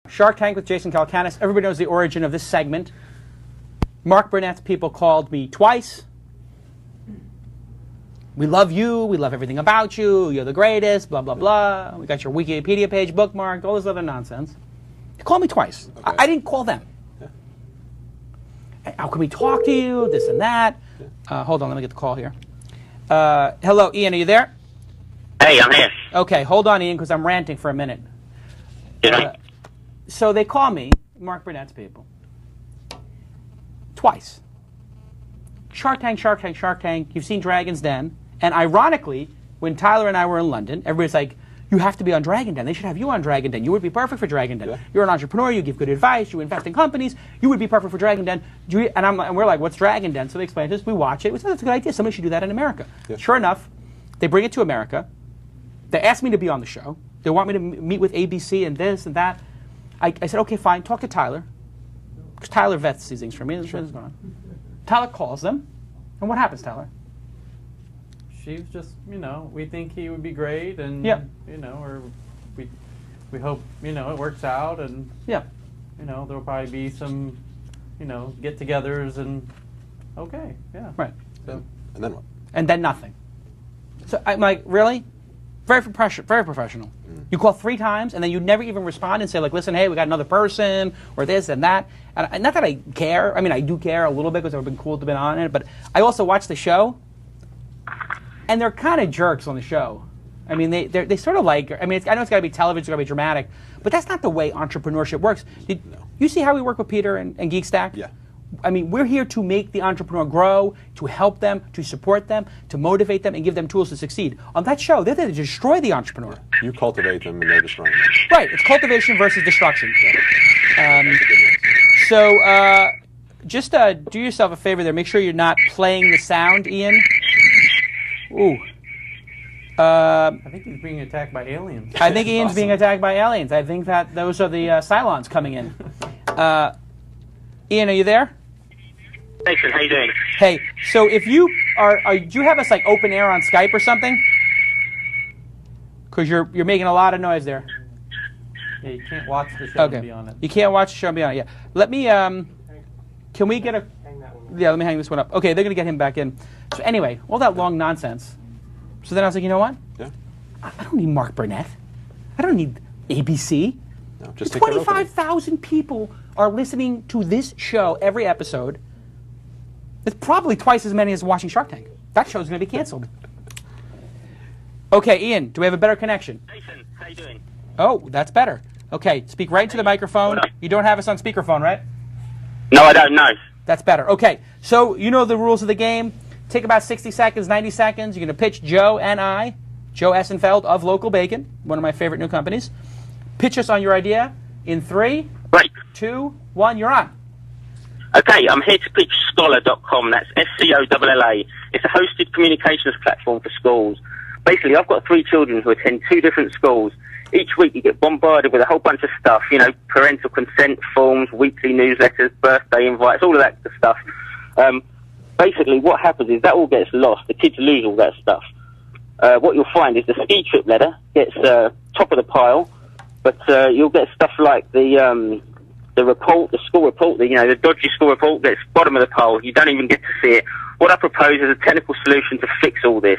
Shark Tank with Jason Calacanis. Everybody knows the origin of this segment. Mark Burnett's people called me twice. We love you. We love everything about you. You're the greatest, blah, blah, blah. We got your Wikipedia page bookmarked, all this other nonsense. They called me twice. Okay. I didn't call them. How can we talk to you? This and that. Hold on, let me get the call here. Hello, Ian, are you there? Hey, I'm here. Okay, hold on, Ian, because I'm ranting for a minute. So they call me, Mark Burnett's people, twice. Shark Tank, Shark Tank, Shark Tank. You've seen Dragon's Den. And ironically, when Tyler and I were in London, everybody's like, you have to be on Dragon Den. They should have you on Dragon Den. You would be perfect for Dragon Den. Yeah. You're an entrepreneur. You give good advice. You invest in companies. You would be perfect for Dragon Den. And we're like, what's Dragon Den? So they explained to us. We watch it. We said, that's a good idea. Somebody should do that in America. Yeah. Sure enough, they bring it to America. They asked me to be on the show. They want me to meet with ABC and this and that. I said, okay, fine. Talk to Tyler. Because Tyler vets these things for me. Sure. Tyler calls them. And what happens, Tyler? She's just, we think he would be great, and or we hope, it works out, and there'll probably be some, get-togethers, and right. So, and then what? And then nothing. So I'm like, really? Very professional. You call 3 times, and then you never even respond and say, like, listen, hey, we got another person, or this and that. And not that I care. I mean, I do care a little bit because it would have been cool to have been on it, but I also watch the show. And they're kind of jerks on the show. I mean, they sort of like, I know it's got to be television, it's got to be dramatic, but that's not the way entrepreneurship works. You see how we work with Peter and GeekStack? Yeah. I mean, we're here to make the entrepreneur grow, to help them, to support them, to motivate them, and give them tools to succeed. On that show, they're there to destroy the entrepreneur. You cultivate them, and they're destroying them. Right. It's cultivation versus destruction. Just do yourself a favor there. Make sure you're not playing the sound, Ian. Ooh. I think he's being attacked by aliens. I think Ian's being attacked by aliens. I think that those are the Cylons coming in. Ian, are you there? Jason, how you doing? Hey, so if you do you have us like open air on Skype or something? Because you're making a lot of noise there. Yeah, you can't watch the show and be on it. You can't watch the show and be on it. Yeah. Let me. Can we get a? Yeah, let me hang this one up. Okay, they're gonna get him back in. So anyway, all that long nonsense. So then I was like, you know what? Yeah. I don't need Mark Burnett. I don't need ABC. No, just 25,000 people are listening to this show every episode. It's probably twice as many as watching Shark Tank. That show's going to be canceled. Okay, Ian, do we have a better connection? Jason, how you doing? Oh, that's better. Okay, speak right to the microphone. You don't have us on speakerphone, right? No, I don't know. That's better. Okay, so you know the rules of the game. Take about 60 seconds, 90 seconds. You're going to pitch Joe and I, Joe Essenfeld of Local Bacon, one of my favorite new companies. Pitch us on your idea in 3, 2, 1. You're on. Okay, I'm here to pitch Scholar.com. That's SCOLLA. It's a hosted communications platform for schools. Basically, I've got 3 children who attend 2 different schools. Each week you get bombarded with a whole bunch of stuff, parental consent forms, weekly newsletters, birthday invites, all of that stuff. Basically, what happens is that all gets lost. The kids lose all that stuff. What you'll find is the ski trip letter gets top of the pile, but you'll get stuff like the report, the school report, the dodgy school report gets bottom of the pile. You don't even get to see it. What I propose is a technical solution to fix all this.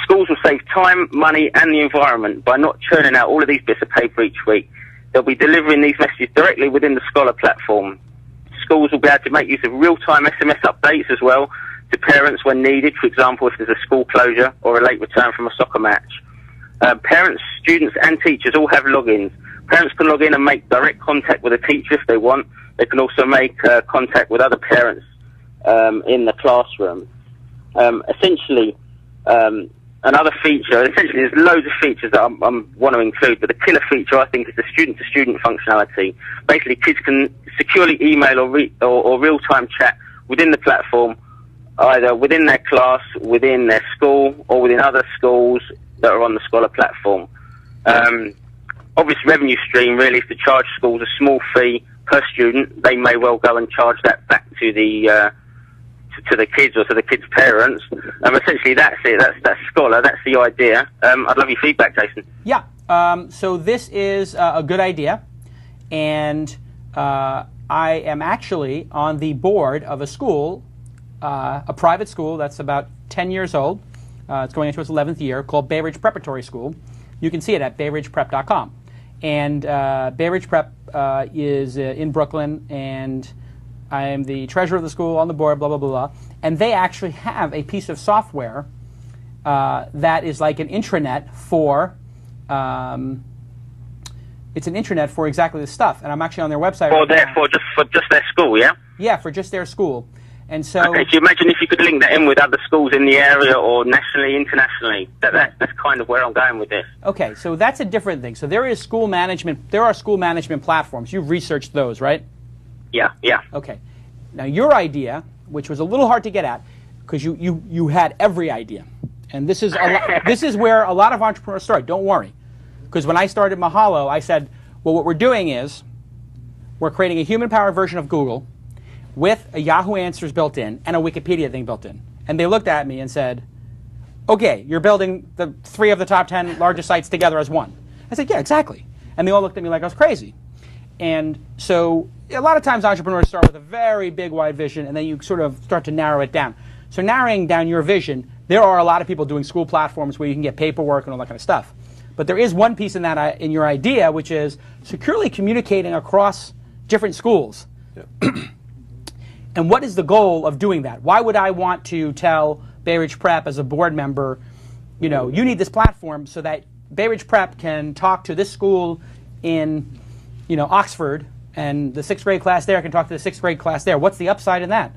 Schools will save time, money, and the environment by not churning out all of these bits of paper each week. They'll be delivering these messages directly within the Scholar platform. Schools will be able to make use of real-time SMS updates as well to parents when needed, for example, if there's a school closure or a late return from a soccer match. Parents, students, and teachers all have logins. Parents can log in and make direct contact with a teacher if they want. They can also make contact with other parents in the classroom. Another feature, essentially there's loads of features that I want to include, but the killer feature I think is the student-to-student functionality. Basically, kids can securely email or real-time chat within the platform, either within their class, within their school, or within other schools that are on the Scholar platform. Obvious revenue stream really is to charge schools a small fee per student. They may well go and charge that back to the kids or to the kids' parents. Essentially, that's it. That's Scholar. That's the idea. I'd love your feedback, Jason. Yeah. So this is a good idea. and I am actually on the board of a school, a private school that's about 10 years old. It's going into its 11th year, called Bay Ridge Preparatory School. You can see it at bayridgeprep.com. And Bay Ridge Prep is in Brooklyn, and I am the treasurer of the school, on the board, blah, blah, blah, blah. And they actually have a piece of software that is like an intranet for, it's an intranet for exactly this stuff. And I'm actually on their website right now. For just their school, yeah? Yeah, for just their school. And so, okay, so imagine if you could link that in with other schools in the area or nationally, internationally. That's kind of where I'm going with this. Okay, so that's a different thing. So there are school management platforms. You've researched those, right? Yeah, yeah. Okay. Now your idea, which was a little hard to get at, because you had every idea. And this is this is where a lot of entrepreneurs start. Don't worry. Because when I started Mahalo, I said, well, what we're doing is we're creating a human-powered version of Google with a Yahoo Answers built in and a Wikipedia thing built in. And they looked at me and said, okay, you're building the 3 of the top 10 largest sites together as one. I said, yeah, exactly. And they all looked at me like I was crazy. And so a lot of times entrepreneurs start with a very big, wide vision, and then you sort of start to narrow it down. So narrowing down your vision, there are a lot of people doing school platforms where you can get paperwork and all that kind of stuff. But there is one piece in that in your idea, which is securely communicating across different schools. Yeah. And what is the goal of doing that? Why would I want to tell Bay Ridge Prep as a board member, you know, you need this platform so that Bay Ridge Prep can talk to this school in, you know, Oxford, and the 6th grade class there can talk to the 6th grade class there. What's the upside in that?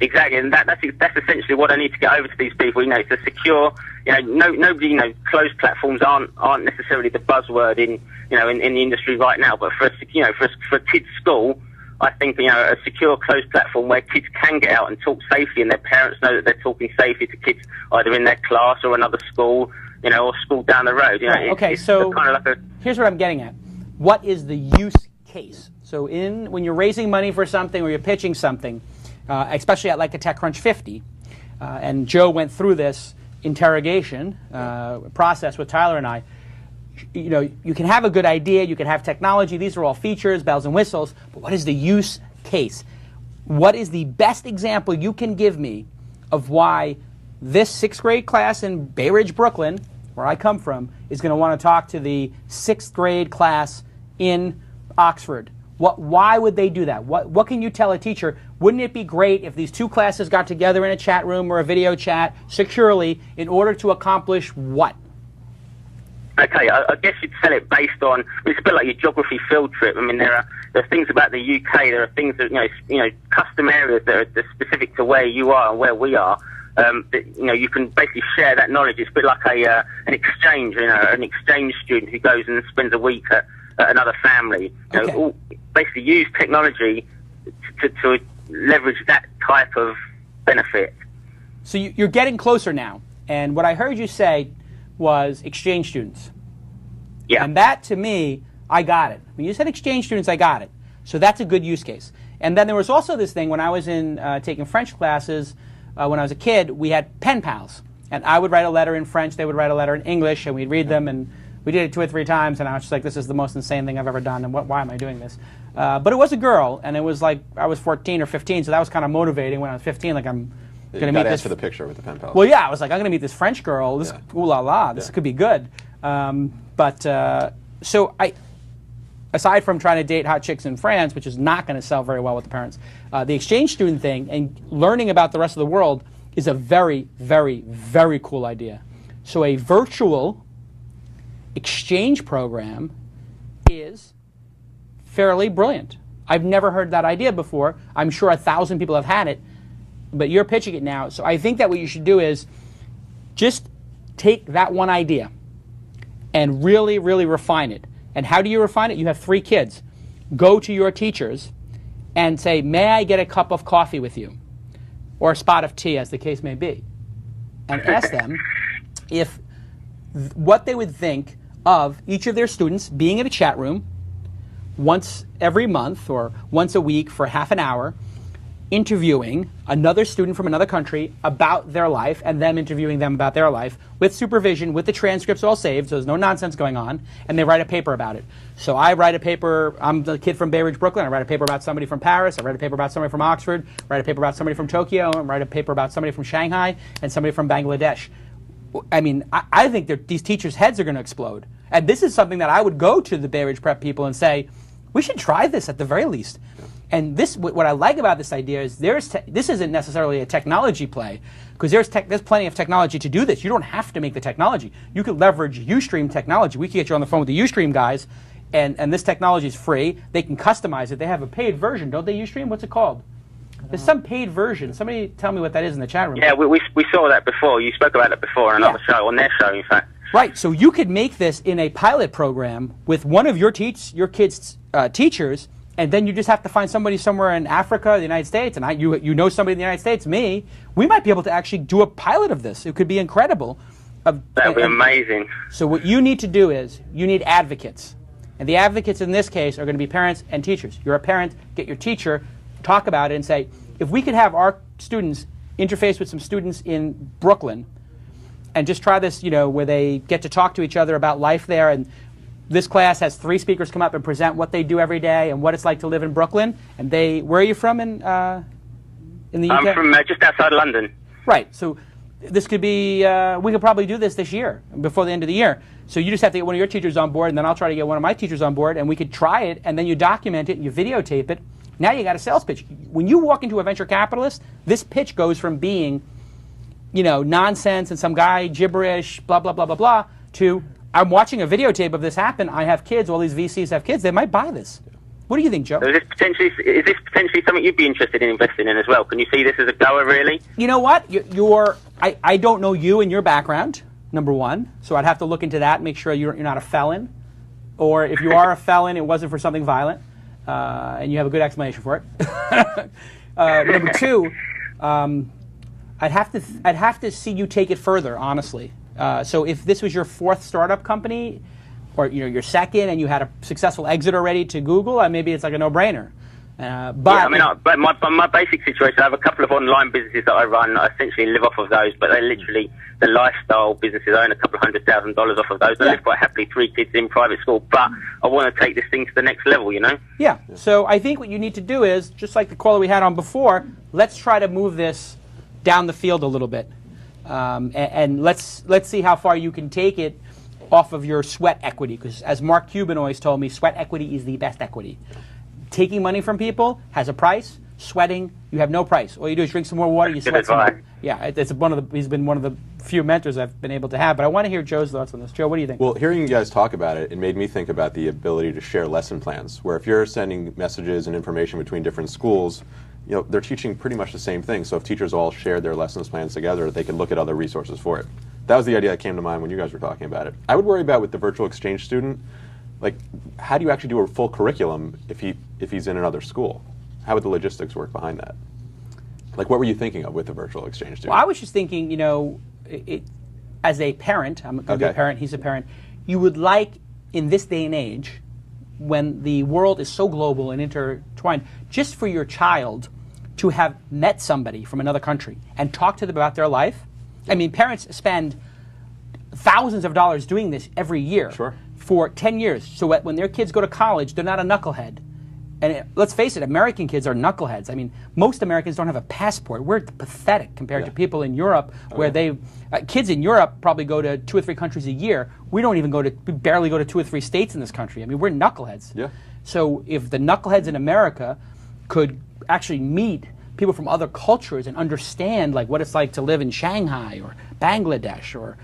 Exactly, and that's essentially what I need to get over to these people. You know, to secure. You know, nobody. You know, closed platforms aren't necessarily the buzzword in the industry right now. But for a kids' school, I think, you know, a secure closed platform where kids can get out and talk safely, and their parents know that they're talking safely to kids either in their class or another school, you know, or school down the road. You know, okay, so kind of like here's what I'm getting at. What is the use case? So when you're raising money for something or you're pitching something, especially at like a TechCrunch 50, and Joe went through this interrogation process with Tyler and I. You know, you can have a good idea, you can have technology, these are all features, bells and whistles, but what is the use case? What is the best example you can give me of why this 6th grade class in Bay Ridge, Brooklyn, where I come from, is going to want to talk to the 6th grade class in Oxford? Why would they do that? What can you tell a teacher? Wouldn't it be great if these 2 classes got together in a chat room or a video chat securely in order to accomplish what? Okay, I guess you'd sell it based on, it's a bit like your geography field trip. I mean, there are things about the UK, there are things that, you know, custom areas that are specific to where you are and where we are. That, you know, you can basically share that knowledge. It's a bit like an exchange, you know, an exchange student who goes and spends a week at another family. You know, basically use technology to leverage that type of benefit. So you're getting closer now. And what I heard you say was exchange students. Yeah. And that, to me, I got it. When you said exchange students, I got it. So that's a good use case. And then there was also this thing when I was taking French classes when I was a kid, we had pen pals. And I would write a letter in French, they would write a letter in English, and we'd read them, and we did it 2 or 3 times, and I was just like, this is the most insane thing I've ever done, and why am I doing this? But it was a girl, and it was like, I was 14 or 15, so that was kind of motivating when I was 15, like I'm going to meet this. For the picture with the pen pal. Well, yeah, I was like, I'm going to meet this French girl. This, ooh la la, this could be good. So aside from trying to date hot chicks in France, which is not going to sell very well with the parents, the exchange student thing and learning about the rest of the world is a very, very, very cool idea. So a virtual exchange program is fairly brilliant. I've never heard that idea before. I'm sure 1,000 people have had it, but you're pitching it now. So I think that what you should do is just take that one idea and really, really refine it. And how do you refine it? You have 3 kids. Go to your teachers and say, may I get a cup of coffee with you? Or a spot of tea, as the case may be. And ask them if what they would think of each of their students being in a chat room once every month or once a week for half an hour, interviewing another student from another country about their life and them interviewing them about their life with supervision, with the transcripts all saved, so there's no nonsense going on, and they write a paper about it. So I write a paper, I'm the kid from Bay Ridge, Brooklyn, I write a paper about somebody from Paris, I write a paper about somebody from Oxford, I write a paper about somebody from Tokyo, and write a paper about somebody from Shanghai and somebody from Bangladesh. I mean, I think these teachers' heads are going to explode. And this is something that I would go to the Bay Ridge Prep people and say, we should try this at the very least. And this, what I like about this idea is this isn't necessarily a technology play, because there's plenty of technology to do this. You don't have to make the technology. You could leverage Ustream technology. We could get you on the phone with the Ustream guys, and this technology is free. They can customize it. They have a paid version, don't they, Ustream? What's it called? There's some paid version. Somebody tell me what that is in the chat room. Yeah, we saw that before. You spoke about it before on another show, on their show, in fact. Right, so you could make this in a pilot program with one of your kids' teachers, and then you just have to find somebody somewhere in Africa, the United States, and you know somebody in the United States, me. We might be able to actually do a pilot of this. It could be incredible. That would be amazing. So what you need to do is you need advocates. And the advocates in this case are going to be parents and teachers. You're a parent, get your teacher, talk about it and say, if we could have our students interface with some students in Brooklyn and just try this, where they get to talk to each other about life there, and this class has 3 speakers come up and present what they do every day and what it's like to live in Brooklyn. And where are you from in the UK? I'm from just outside London. Right. So this could be, we could probably do this year, before the end of the year. So you just have to get one of your teachers on board, and then I'll try to get one of my teachers on board, and we could try it, and then you document it and you videotape it. Now you got a sales pitch. When you walk into a venture capitalist, this pitch goes from being, nonsense and some guy gibberish, blah, blah, blah, blah, blah, to I'm watching a videotape of this happen. I have kids. All these VCs have kids. They might buy this. What do you think, Joe? So is this potentially something you'd be interested in investing in as well? Can you see this as a goer, really? You know what? I don't know you and your background, number one. So I'd have to look into that, make sure you're not a felon. Or if you are a felon, it wasn't for something violent. And you have a good explanation for it. Number two, I'd have to see you take it further, honestly. So if this was your 4th startup company, or your 2nd, and you had a successful exit already to Google, maybe it's like a no-brainer. But my basic situation, I have a couple of online businesses that I run. I essentially live off of those, but they're literally the lifestyle businesses. I earn a couple of $100,000 off of those. I live quite happily, 3 kids in private school, but I want to take this thing to the next level, Yeah. So I think what you need to do is, just like the caller we had on before, let's try to move this down the field a little bit. And let's see how far you can take it off of your sweat equity, because as Mark Cuban always told me, sweat equity is the best equity. Taking money from people has a price. Sweating, you have no price. All you do is drink some more water, you sweat some more. Yeah, he's been one of the few mentors I've been able to have. But I want to hear Joe's thoughts on this. Joe, what do you think? Well, hearing you guys talk about it, it made me think about the ability to share lesson plans, where if you're sending messages and information between different schools, they're teaching pretty much the same thing. So if teachers all shared their lessons plans together, they could look at other resources for it. That was the idea that came to mind when you guys were talking about it. I would worry about with the virtual exchange student, like, how do you actually do a full curriculum if he's in another school? How would the logistics work behind that? Like, what were you thinking of with the virtual exchange student? Well, I was just thinking, as a parent, I'm going to be a parent, he's a parent, you would like, in this day and age, when the world is so global and intertwined, just for your child to have met somebody from another country and talk to them about their life. I mean, parents spend thousands of dollars doing this every year for 10 years. So when their kids go to college, they're not a knucklehead. And let's face it, American kids are knuckleheads. I mean, most Americans don't have a passport. We're pathetic compared to people in Europe, where kids in Europe probably go to 2 or 3 countries a year. We barely go to 2 or 3 states in this country. I mean, we're knuckleheads. Yeah. So if the knuckleheads in America could actually meet people from other cultures and understand what it's like to live in Shanghai or Bangladesh or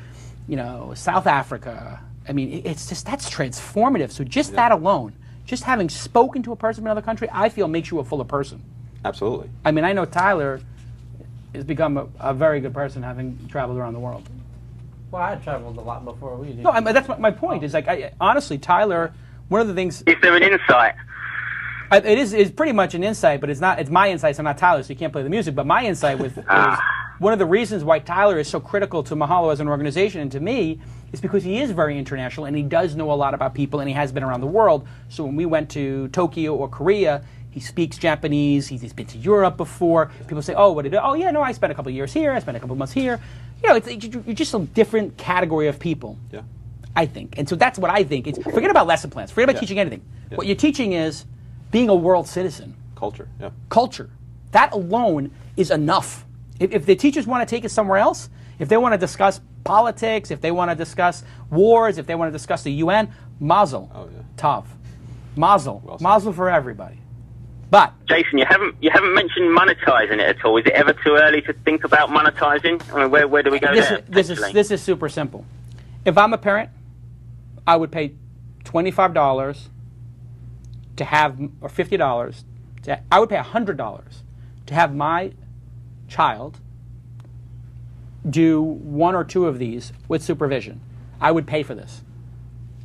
South Africa, I mean, that's transformative. So just that alone, just having spoken to a person from another country, I feel makes you a fuller person. Absolutely. I mean, I know Tyler has become a very good person having traveled around the world. Well, I traveled a lot before we did. No, that's my point. Is honestly, Tyler, one of the things. Is there an insight? It's pretty much an insight, but it's not. It's my insight. So I'm not Tyler, so you can't play the music. But my insight is one of the reasons why Tyler is so critical to Mahalo as an organization and to me is because he is very international and he does know a lot about people and he has been around the world. So when we went to Tokyo or Korea, He speaks Japanese. He's been to Europe before. People say, "Oh, what did? Oh, yeah, no, I spent a couple of years here. I spent a couple of months here." You know, you're just a different category of people. Yeah. I think, and so that's what I think. It's forget about lesson plans. Forget about teaching anything. Yeah. What you're teaching is being a world citizen. Culture. Yeah. Culture. That alone is enough. If the teachers want to take it somewhere else, if they want to discuss politics, if they want to discuss wars, if they want to discuss the UN, mazel tov, mazel, mazel for everybody. But Jason, you haven't mentioned monetizing it at all. Is it ever too early to think about monetizing? I mean, where do we go there? This is super simple. If I'm a parent, I would pay $25 to have, or $50. I would pay $100 to have my child do one or two of these with supervision. I would pay for this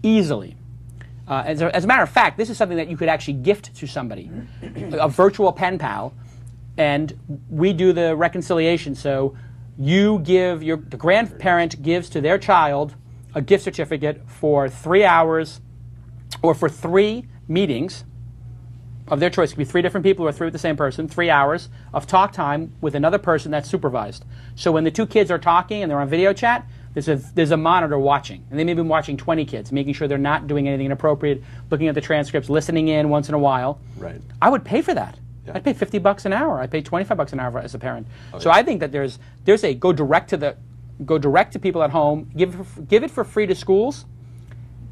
easily. As a matter of fact, this is something that you could actually gift to somebody, a virtual pen pal, and we do the reconciliation. So you give the grandparent gives to their child a gift certificate for 3 hours or for 3 meetings of their choice. It could be 3 different people or 3 with the same person, 3 hours of talk time with another person that's supervised. So when the 2 kids are talking and they're on video chat, there's a monitor watching. And they may be watching 20 kids, making sure they're not doing anything inappropriate, looking at the transcripts, listening in once in a while. Right. I would pay for that. Yeah. I'd pay $50 an hour. I'd pay $25 an hour as a parent. So I think that there's a go direct to people at home, give it for free to schools,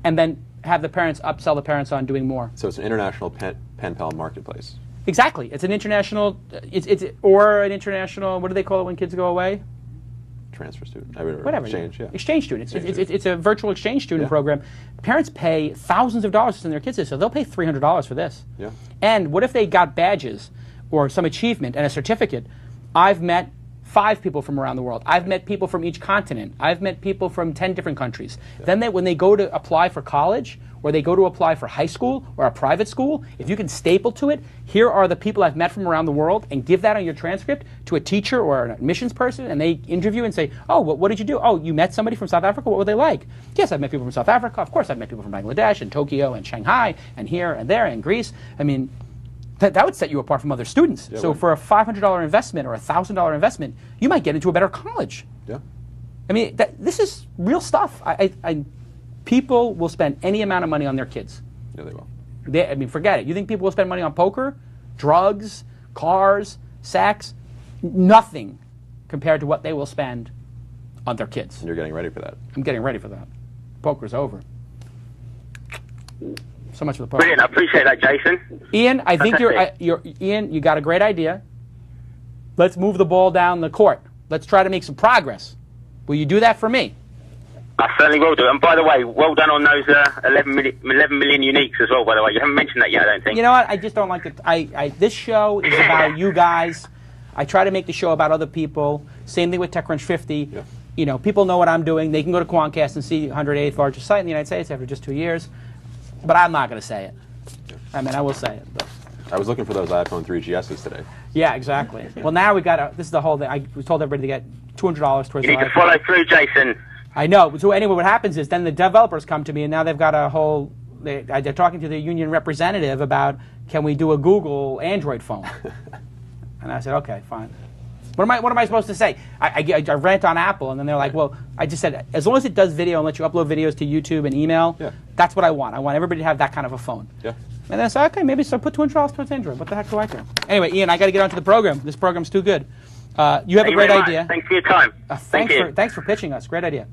and then have the parents upsell the parents on doing more. So it's an international pen pal marketplace. Exactly. It's an international. Or an international. What do they call it when kids go away? Transfer student. Whatever. Exchange. Yeah. Exchange student. It's a virtual exchange student program. Parents pay thousands of dollars to send their kids this, so they'll pay $300 for this. Yeah. And what if they got badges or some achievement and a certificate? I've met 5 people from around the world. I've met people from each continent. I've met people from 10 different countries. Yeah. Then when they go to apply for college or they go to apply for high school or a private school, if you can staple to it, here are the people I've met from around the world, and give that on your transcript to a teacher or an admissions person, and they interview and say, oh, what did you do? Oh, you met somebody from South Africa? What were they like? Yes, I've met people from South Africa. Of course, I've met people from Bangladesh and Tokyo and Shanghai and here and there and Greece. I mean, that would set you apart from other students. Yeah, so for a $500 investment or a $1,000 investment, you might get into a better college. Yeah. I mean, this is real stuff. People will spend any amount of money on their kids. Yeah, they will. I mean, forget it. You think people will spend money on poker, drugs, cars, sex? Nothing compared to what they will spend on their kids. And you're getting ready for that. I'm getting ready for that. Poker's over. So much for the poker. Brilliant. I appreciate that, Jason. Ian, I think Ian, you got a great idea. Let's move the ball down the court. Let's try to make some progress. Will you do that for me? I certainly will do. And by the way, well done on those 11 million uniques as well, by the way. You haven't mentioned that yet, I don't think. You know what? I just don't like it. This show is about you guys. I try to make the show about other people. Same thing with TechCrunch 50. Yeah. You know, people know what I'm doing. They can go to Quantcast and see 108th largest site in the United States after just 2 years. But I'm not going to say it. Yeah. I mean, I will say it. But I was looking for those iPhone 3GSs today. Yeah, exactly. Well, now we got this is the whole thing. I told everybody to get $200 towards You need to follow through, Jason. I know. So anyway, what happens is then the developers come to me, and now they've got a whole. They're talking to the union representative about, can we do a Google Android phone? And I said, okay, fine. What am I supposed to say? I rant on Apple, and then they're like, well, I just said, as long as it does video and lets you upload videos to YouTube and email, that's what I want. I want everybody to have that kind of a phone. Yeah. And then I said, okay, maybe so put $200 towards Android. What the heck do I care? Anyway, Ian, I got to get onto the program. This program's too good. You have a great idea. Thanks for your time. Thanks for pitching us. Great idea.